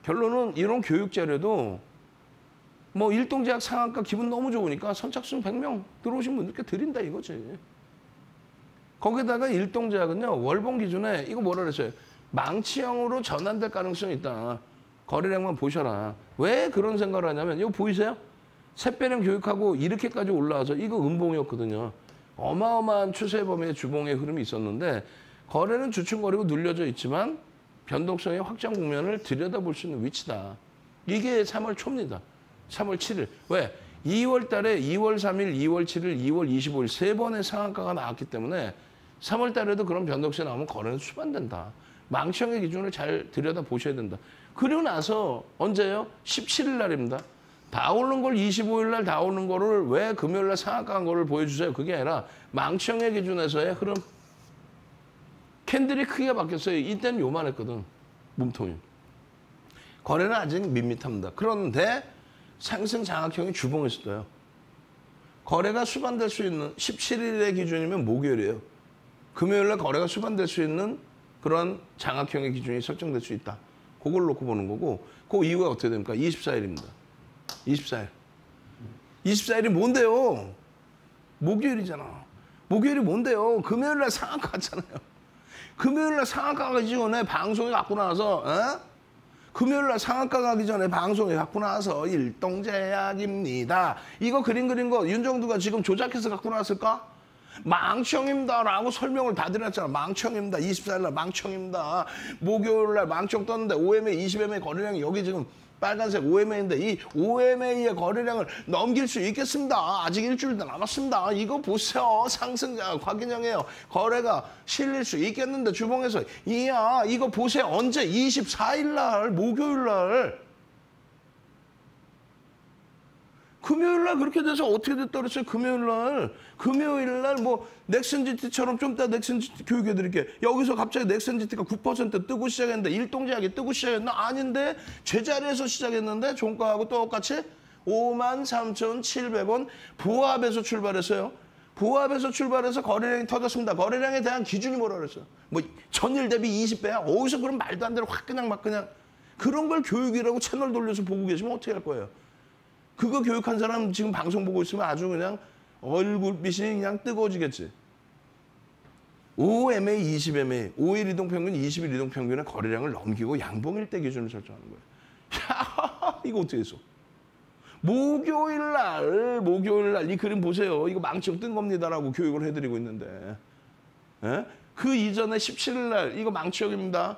결론은 이런 교육 자료도 뭐 일동제약 상한가 기분 너무 좋으니까 선착순 100명 들어오신 분들께 드린다 이거지. 거기다가 일동제약은요 월봉 기준에 이거 뭐라 그랬어요? 망치형으로 전환될 가능성이 있다. 거래량만 보셔라. 왜 그런 생각을 하냐면 이거 보이세요? 샛별형 교육하고 이렇게까지 올라와서 이거 음봉이었거든요. 어마어마한 추세 범위의 주봉의 흐름이 있었는데 거래는 주춤거리고 눌려져 있지만 변동성의 확장 국면을 들여다볼 수 있는 위치다. 이게 3월 초입니다. 3월 7일. 왜? 2월 달에 2월 3일, 2월 7일, 2월 25일 세 번의 상한가가 나왔기 때문에 3월 달에도 그런 변동성이 나오면 거래는 수반된다. 망치형의 기준을 잘 들여다보셔야 된다. 그리고 나서 언제요? 17일 날입니다. 다 오른 걸 25일 날 다 오른 거를 왜 금요일 날 상한가 한 거를 보여주세요. 그게 아니라 망치형의 기준에서의 흐름. 캔들이 크게 바뀌었어요. 이때는 요만했거든. 몸통이. 거래는 아직 밋밋합니다. 그런데 상승 장악형이 주봉했어요. 거래가 수반될 수 있는 17일의 기준이면 목요일이에요. 금요일 날 거래가 수반될 수 있는 그런 장악형의 기준이 설정될 수 있다. 그걸 놓고 보는 거고 그 이후에 어떻게 됩니까? 24일입니다. 24일. 24일이 뭔데요? 목요일이잖아. 목요일이 뭔데요? 금요일 날 상한가 갔잖아요. 금요일 날 상한가 가기 전에 방송에 갖고 나와서 금요일 날 상한가 가기 전에 방송에 갖고 나와서 일동제약입니다. 이거 그림 그린 거 윤정두가 지금 조작해서 갖고 나왔을까? 망청입니다라고 설명을 다 드렸잖아. 망청입니다. 24일 날 망청입니다. 목요일 날 망청 떴는데 5MA, 20MA 거래량이 여기 지금 빨간색 OMA인데 이 OMA의 거래량을 넘길 수 있겠습니다. 아직 일주일도 남았습니다. 이거 보세요. 상승자 확인형이에요. 거래가 실릴 수 있겠는데 주봉에서 이야 이거 보세요. 언제 24일 날 목요일 날 금요일 날 그렇게 돼서 어떻게 됐다 그랬어요? 금요일 날 뭐 넥슨GT처럼 좀 이따 넥슨GT 교육해 드릴게요. 여기서 갑자기 넥슨GT가 9% 뜨고 시작했는데 일동제약이 뜨고 시작했나? 아닌데 제자리에서 시작했는데 종가하고 똑같이 53,700원 보합에서 출발했어요. 보합에서 출발해서 거래량이 터졌습니다. 거래량에 대한 기준이 뭐라 그랬어요? 뭐 전일 대비 20배야? 어디서 그런 말도 안 되는 확 그냥 막 그냥 그런 걸 교육이라고 채널 돌려서 보고 계시면 어떻게 할 거예요? 그거 교육한 사람 지금 방송 보고 있으면 아주 그냥 얼굴빛이 그냥 뜨거워지겠지. 5MA, 20MA, 5일 이동평균, 20일 이동평균의 거래량을 넘기고 양봉일 때 기준을 설정하는 거예요. 야, 이거 어떻게 했어? 목요일 날 이 그림 보세요. 이거 망치형 뜬 겁니다라고 교육을 해드리고 있는데. 에? 그 이전에 17일 날 이거 망치형입니다.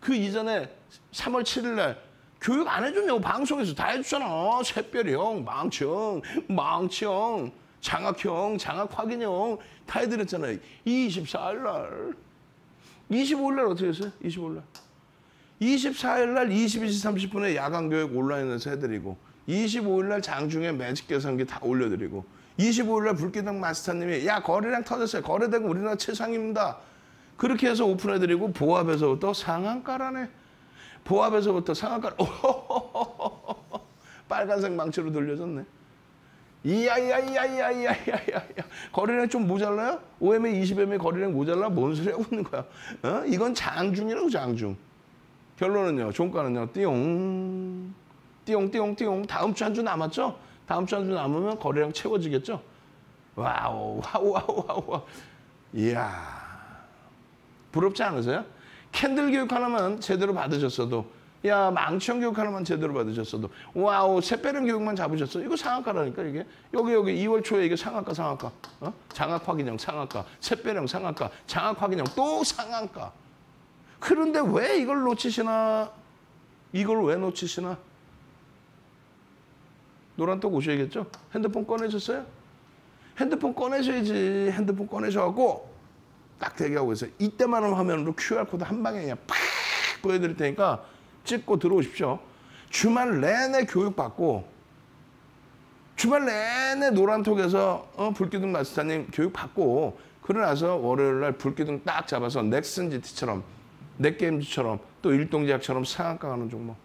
그 이전에 3월 7일 날 교육 안 해주냐고 방송에서 다 해주잖아. 샛별형, 망치형, 장악형, 장악 확인형 다 해드렸잖아요. 24일 날. 25일 날 어떻게 했어요? 25일 날. 24일 날 22시 30분에 야간 교육 온라인에서 해드리고 25일 날 장중에 매직 계산기 다 올려드리고 25일 날 불기둥 마스터님이 야 거래량 터졌어요. 거래대금 우리나라 최상입니다. 그렇게 해서 오픈해드리고 보합에서부터 상한가라네. 보합에서부터 상한가 빨간색 망치로 돌려졌네. 이야이야이야이야이야이야 거래량 좀 모자라요? 5MA, 20MA 거래량 모자라? 뭔 소리 하고 있는 거야? 이건 장중이라고 장중. 결론은요. 종가는요. 띠용 띠용 다음 주 한 주 남았죠? 다음 주 한 주 남으면 거래량 채워지겠죠? 와우. 이야 부럽지 않으세요? 캔들 교육 하나만 제대로 받으셨어도 야 망치형 교육 하나만 제대로 받으셨어도 와우 샛별형 교육만 잡으셨어. 이거 상한가라니까 이게. 여기 2월 초에 이게 상한가. 장악 확인형 상한가. 샛별형 상한가. 장악 확인형 또 상한가. 그런데 왜 이걸 놓치시나? 이걸 왜 놓치시나? 노란톡 오셔야겠죠? 핸드폰 꺼내셨어요? 핸드폰 꺼내셔야지. 핸드폰 꺼내셔갖고 딱 대기하고 있어요. 이때만한 화면으로 QR코드 한 방에 그냥 팍 보여드릴 테니까 찍고 들어오십시오. 주말 내내 교육받고 주말 내내 노란톡에서 불기둥 마스터님 교육받고 그러고 나서 월요일 날 불기둥 딱 잡아서 넥슨GT처럼 넷게임즈처럼 또 일동제약처럼 상한가 가는 종목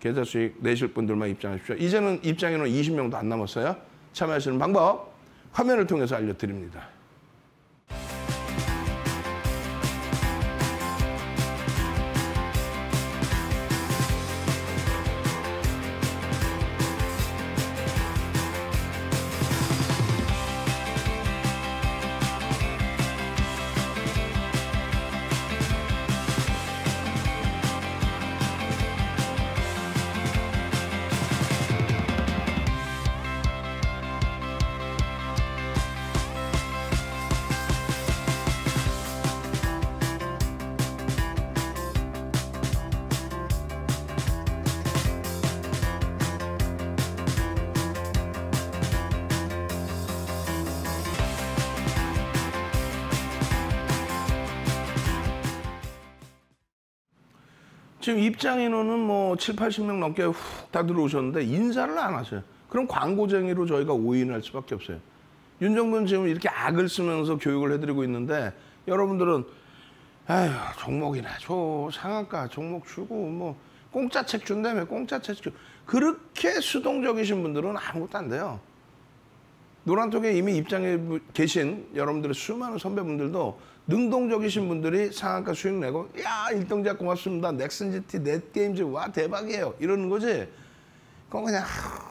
계좌 수익 내실 분들만 입장하십시오. 이제는 입장인원 20명도 안 남았어요. 참여하시는 방법 화면을 통해서 알려드립니다. 지금 입장 인원은 뭐 7, 80명 넘게 훅 다 들어오셨는데 인사를 안 하세요. 그럼 광고쟁이로 저희가 오인할 수밖에 없어요. 윤정부는 지금 이렇게 악을 쓰면서 교육을 해드리고 있는데 여러분들은 아휴 종목이나 줘 상한가 종목 주고 뭐 공짜 책 준다며 공짜 책 줘. 그렇게 수동적이신 분들은 아무것도 안 돼요. 노란톡에 이미 입장에 계신 여러분들의 수많은 선배분들도 능동적이신 분들이 상한가 수익 내고 야 일동제약 고맙습니다. 넥슨GT 넷게임즈 와 대박이에요. 이러는 거지. 그건 그냥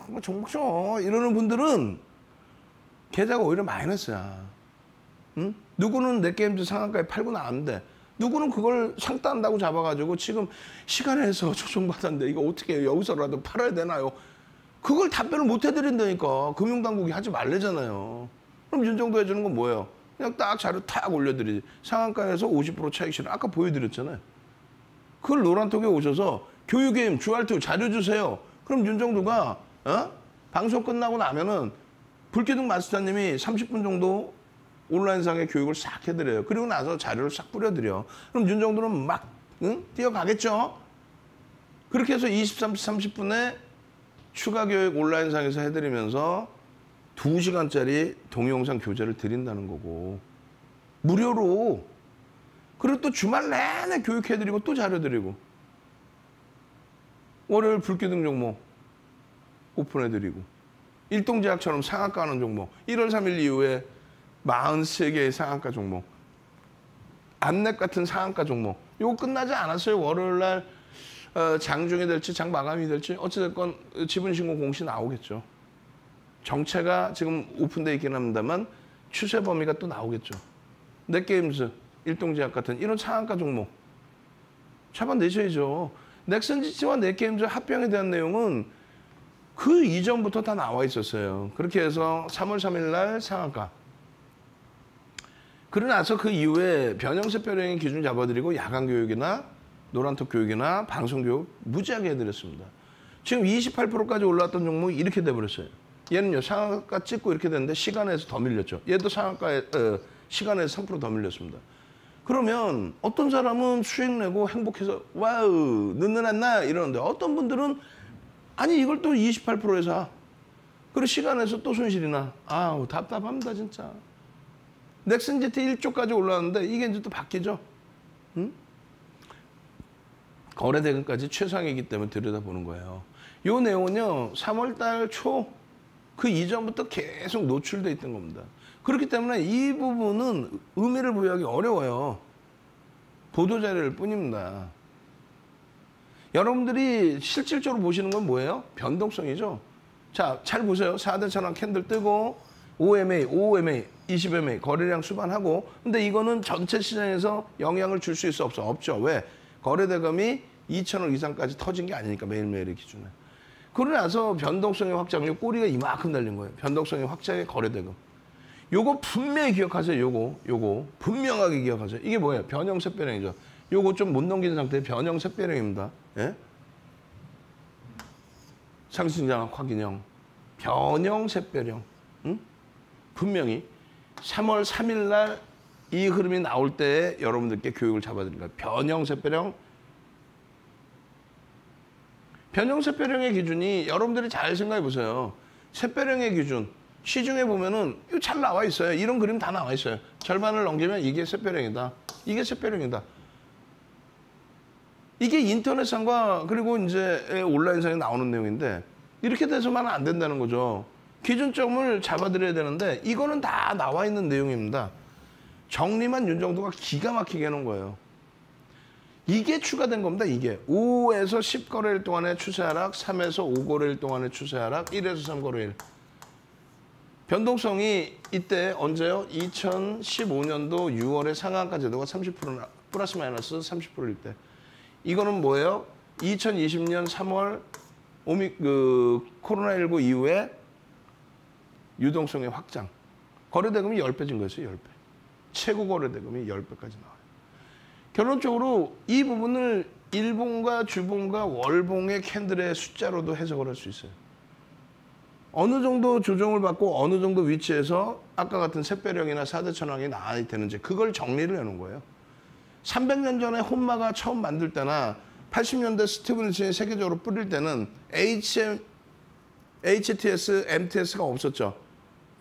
뭐 종목 줘 이러는 분들은 계좌가 오히려 마이너스야. 응? 누구는 넷게임즈 상한가에 팔고 나왔는데 누구는 그걸 상따한다고 잡아가지고 지금 시간에서 조정받았는데 이거 어떻게 해요? 여기서라도 팔아야 되나요? 그걸 답변을 못 해드린다니까. 금융당국이 하지 말래잖아요. 그럼 윤정도 해주는 건 뭐예요? 그냥 딱 자료 탁 올려드리지. 상한가에서 50% 차익 실현. 아까 보여드렸잖아요. 그걸 노란톡에 오셔서 교육임, 주알투 자료 주세요. 그럼 윤정도가 방송 끝나고 나면은 불기둥 마스터님이 30분 정도 온라인상의 교육을 싹 해드려요. 그리고 나서 자료를 싹 뿌려드려. 그럼 윤정도는 막 뛰어가겠죠. 그렇게 해서 23시 30분에 추가 교육 온라인상에서 해드리면서 2시간짜리 동영상 교재를 드린다는 거고 무료로. 그리고 또 주말 내내 교육해드리고 또 자료 드리고 월요일 불기둥 종목 오픈해드리고 일동제약처럼 상한가 하는 종목 1월 3일 이후에 43개의 상한가 종목 안랩 같은 상한가 종목 이거 끝나지 않았어요. 월요일 날 장중이 될지 장 마감이 될지 어찌됐건 지분신고 공시 나오겠죠. 정체가 지금 오픈되어 있긴 합니다만 추세 범위가 또 나오겠죠. 넷게임즈, 일동제약 같은 이런 상한가 종목 잡아내셔야죠. 넥슨지치와 넷게임즈 합병에 대한 내용은 그 이전부터 다 나와 있었어요. 그렇게 해서 3월 3일 날 상한가. 그러고 나서 그 이후에 변형세표령의 기준 잡아드리고 야간교육이나 노란톡 교육이나 방송교육 무지하게 해드렸습니다. 지금 28%까지 올라왔던 종목이 이렇게 돼버렸어요. 얘는요 상한가 찍고 이렇게 됐는데 시간에서 더 밀렸죠. 얘도 상한가에 시간에서 3% 더 밀렸습니다. 그러면 어떤 사람은 수익 내고 행복해서 와우 느느났나 이러는데 어떤 분들은 아니 이걸 또 28%에 사. 그리고 시간에서 또 손실이 나. 아우 답답합니다 진짜. 넥슨지트 1조까지 올라왔는데 이게 이제 또 바뀌죠. 응? 거래대금까지 최상이기 때문에 들여다보는 거예요. 이 내용은요 3월달 초 그 이전부터 계속 노출돼 있던 겁니다. 그렇기 때문에 이 부분은 의미를 부여하기 어려워요. 보도자료일 뿐입니다. 여러분들이 실질적으로 보시는 건 뭐예요? 변동성이죠. 자, 잘 보세요. 4대 천왕 캔들 뜨고 5MA, 5MA, 20MA 거래량 수반하고 근데 이거는 전체 시장에서 영향을 줄 수 있어 없어? 없죠. 왜? 거래대금이 2천억 이상까지 터진 게 아니니까 매일매일의 기준에. 그러고 나서 변동성의 확장, 꼬리가 이만큼 달린 거예요. 변동성의 확장의 거래대금. 요거 분명히 기억하세요. 요거 분명하게 기억하세요. 이게 뭐예요? 변형세배령이죠. 요거 좀 못 넘긴 상태의 변형세배령입니다. 예? 상승장학 확인형. 변형세배령. 응? 분명히 3월 3일 날 이 흐름이 나올 때 여러분들께 교육을 잡아드립니다. 변형세배령. 변형세배령의 기준이 여러분들이 잘 생각해 보세요. 세배령의 기준. 시중에 보면은 이거 잘 나와 있어요. 이런 그림 다 나와 있어요. 절반을 넘기면 이게 세배령이다. 이게 세배령이다. 이게 인터넷상과 그리고 이제 온라인상에 나오는 내용인데 이렇게 돼서만 안 된다는 거죠. 기준점을 잡아드려야 되는데 이거는 다 나와 있는 내용입니다. 정리만 윤정도가 기가 막히게 해놓은 거예요. 이게 추가된 겁니다. 이게 5에서 10거래일 동안의 추세 하락, 3에서 5거래일 동안의 추세 하락, 1에서 3거래일. 변동성이 이때 언제요? 2015년도 6월에 상한가 제도가 30% 플러스 마이너스 30%일 때. 이거는 뭐예요? 2020년 3월 코로나19 이후에 유동성의 확장. 거래대금이 10배 진 거였어요. 10배. 최고 거래대금이 10배까지 나와요. 결론적으로 이 부분을 일봉과 주봉과 월봉의 캔들의 숫자로도 해석을 할 수 있어요. 어느 정도 조정을 받고 어느 정도 위치에서 아까 같은 샛배령이나 4대 천왕이 나와야 되는지 그걸 정리를 해놓은 거예요. 300년 전에 혼마가 처음 만들 때나 80년대 스티븐슨이 세계적으로 뿌릴 때는 HTS, MTS가 없었죠.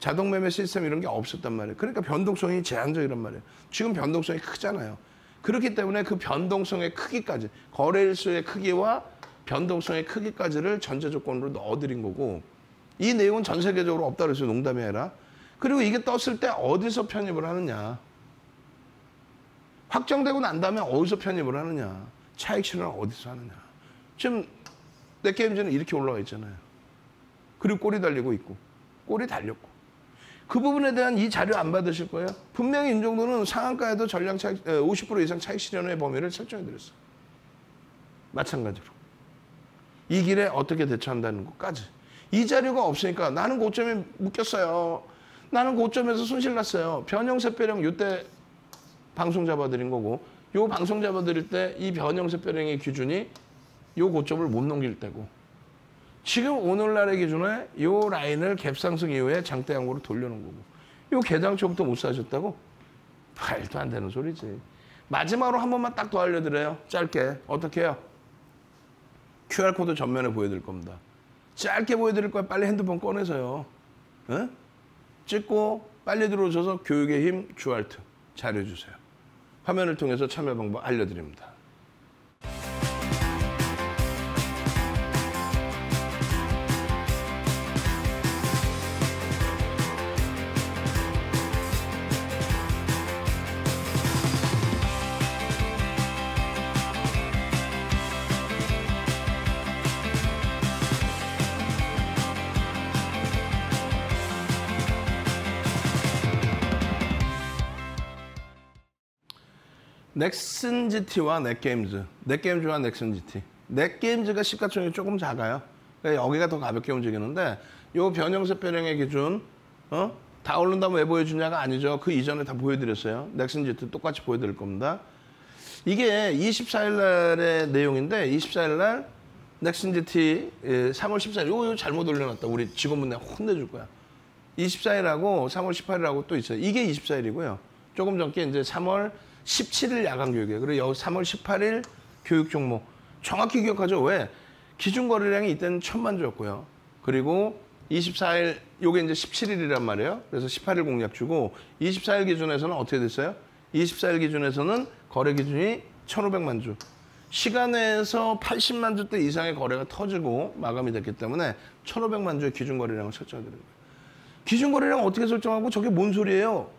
자동매매 시스템 이런 게 없었단 말이에요. 그러니까 변동성이 제한적이란 말이에요. 지금 변동성이 크잖아요. 그렇기 때문에 그 변동성의 크기까지, 거래일수의 크기와 변동성의 크기까지를 전제 조건으로 넣어드린 거고 이 내용은 전 세계적으로 없다고 해서 농담이 아니라 그리고 이게 떴을 때 어디서 편입을 하느냐. 확정되고 난 다음에 어디서 편입을 하느냐. 차익 실현을 어디서 하느냐. 지금 넷게임즈는 이렇게 올라와 있잖아요. 그리고 꼬리 달리고 있고 꼬리 달렸고 그 부분에 대한 이 자료 안 받으실 거예요? 분명히 이 정도는 상한가에도 전량 차익 50% 이상 차익 실현의 범위를 설정해 드렸어요. 마찬가지로 이 길에 어떻게 대처한다는 것까지 이 자료가 없으니까 나는 고점에 묶였어요. 나는 고점에서 손실 났어요. 변형세배령 이때 방송 잡아드린 거고 요 방송 잡아드릴 때 이 변형세배령의 기준이 요 고점을 못 넘길 때고 지금 오늘날의 기준에 요 라인을 갭상승 이후에 장대 양고로 돌려놓은 거고 요 개장초부터 못 사셨다고? 말도 안 되는 소리지. 마지막으로 한 번만 딱 더 알려드려요. 짧게. 어떻게 해요? QR코드 전면에 보여드릴 겁니다. 짧게 보여드릴 거야. 빨리 핸드폰 꺼내서요. 에? 찍고 빨리 들어오셔서 교육의 힘 주알트 잘해주세요. 화면을 통해서 참여 방법 알려드립니다. 넥슨 GT와 넷게임즈. 넷게임즈와 넥슨 GT. 넷게임즈가 시가총액이 조금 작아요. 그러니까 여기가 더 가볍게 움직이는데 요 변형세 배령의 기준 다 오른다면 왜 보여주냐가 아니죠. 그 이전에 다 보여드렸어요. 넥슨 GT 똑같이 보여드릴 겁니다. 이게 24일 날의 내용인데 24일 날 넥슨 GT 3월 14일 이거 잘못 올려놨다. 우리 직원분 내가 혼내줄 거야. 24일하고 3월 18일하고 또 있어요. 이게 24일이고요. 조금 전께 이제 3월 17일 야간 교육이에요. 그리고 여기 3월 18일 교육 종목. 정확히 기억하죠? 왜? 기준 거래량이 이때는 1000만 주였고요. 그리고 24일, 요게 이제 17일이란 말이에요. 그래서 18일 공략 주고 24일 기준에서는 어떻게 됐어요? 24일 기준에서는 거래 기준이 1500만 주. 시간에서 80만 주대 이상의 거래가 터지고 마감이 됐기 때문에 1500만 주의 기준 거래량을 설정해드린 거예요. 기준 거래량 어떻게 설정하고 저게 뭔 소리예요?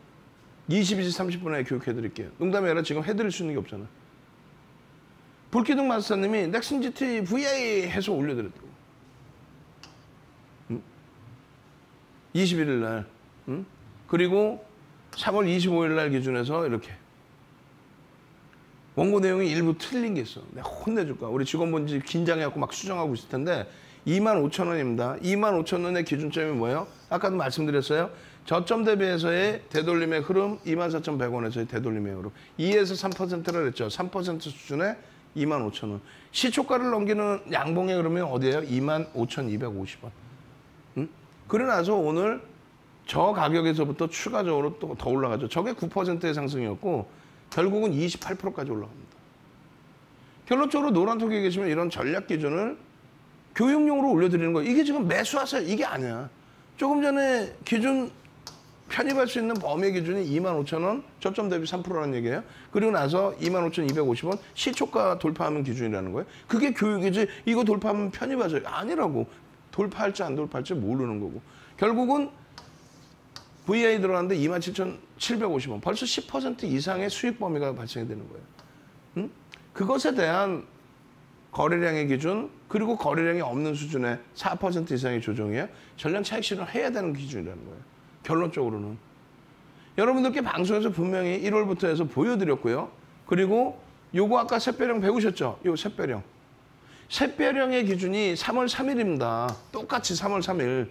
22시 30분에 교육해드릴게요. 농담이 아니라 지금 해드릴 수 있는 게 없잖아요. 불기둥 마스터님이 넥슨 GT VA 해서 올려드렸다고. 21일 날. 그리고 3월 25일 날 기준에서 이렇게. 원고 내용이 일부 틀린 게 있어. 내가 혼내줄 거야. 우리 직원분들이 긴장해갖고 막 수정하고 있을 텐데 25,000원입니다. 25,000원의 기준점이 뭐예요? 아까도 말씀드렸어요. 저점 대비해서의 되돌림의 흐름 24,100원에서의 되돌림의 흐름 2에서 3%를 했죠. 3% 수준의 25,000원. 시초가를 넘기는 양봉의 흐름이 어디예요? 25,250원. 그러고 나서 오늘 저 가격에서부터 추가적으로 또 더 올라가죠. 저게 9%의 상승이었고 결국은 28%까지 올라갑니다. 결론적으로 노란톡에 계시면 이런 전략 기준을 교육용으로 올려드리는 거예요. 이게 지금 매수하세요. 이게 아니야. 조금 전에 기준 편입할 수 있는 범위 기준이 25,000원, 저점 대비 3%라는 얘기예요. 그리고 나서 25,250원 시초가 돌파하면 기준이라는 거예요. 그게 교육이지 이거 돌파하면 편입하세요. 아니라고. 돌파할지 안 돌파할지 모르는 거고. 결국은 VI 들어갔는데 27,750원. 벌써 10% 이상의 수익 범위가 발생이 되는 거예요. 그것에 대한 거래량의 기준 그리고 거래량이 없는 수준의 4% 이상의 조정이에요. 전량 차익 실현을 해야 되는 기준이라는 거예요. 결론적으로는. 여러분들께 방송에서 분명히 1월부터 해서 보여드렸고요. 그리고 요거 아까 샛별형 배우셨죠? 요 샛별형. 샛별형의 기준이 3월 3일입니다. 똑같이 3월 3일.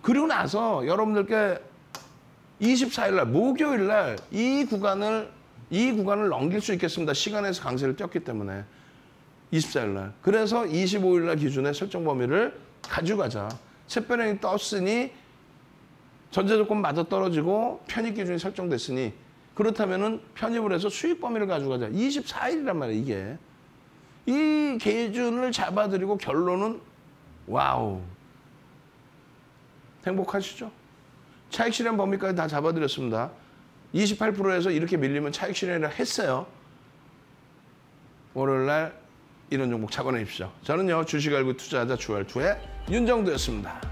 그리고 나서 여러분들께 24일 날 목요일 날 이 구간을 넘길 수 있겠습니다. 시간에서 강세를 띄었기 때문에. 24일 날. 그래서 25일 날 기준의 설정 범위를 가져가자. 샛별형이 떴으니 전제 조건 맞아 떨어지고 편입 기준이 설정됐으니 그렇다면은 편입을 해서 수익 범위를 가져가자. 24일이란 말이에요, 이게. 이 기준을 잡아드리고 결론은 와우. 행복하시죠? 차익 실현 범위까지 다 잡아드렸습니다. 28%에서 이렇게 밀리면 차익 실현이라 했어요. 월요일 날 이런 종목 잡아내십시오. 저는요, 주식 알고 투자하자 주알투의 윤정도였습니다.